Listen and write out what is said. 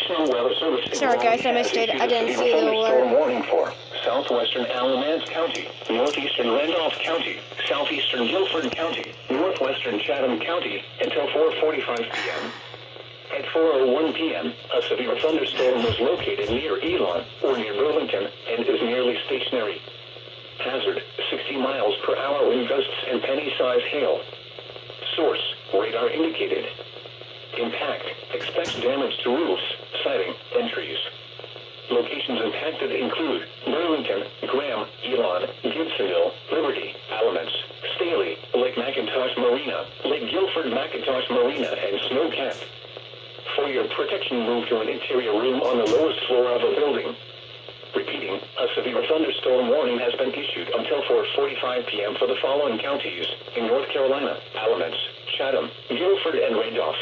National Weather Service. Sorry guys, I missed it. I didn't see the thunderstorm alert. warning for southwestern Alamance County, northeastern Randolph County, southeastern Guilford County, northwestern Chatham County until 4:45 p.m. At 4:01 p.m., a severe thunderstorm was located near Elon or near Burlington and is nearly stationary. Hazard, 60 miles per hour wind gusts and penny-sized hail. Source, radar indicated. Impact, expect damage to roofs, siding, and trees. Locations impacted include Burlington, Graham, Elon, Gibsonville, Liberty, Alamance, Staley, Lake McIntosh Marina, Lake Guilford McIntosh Marina, and Snowcap. For your protection, move to an interior room on the lowest floor of a building. Repeating, a severe thunderstorm warning has been issued until 4:45 p.m. for the following counties in North Carolina: Alamance, Chatham, Guilford, and Randolph.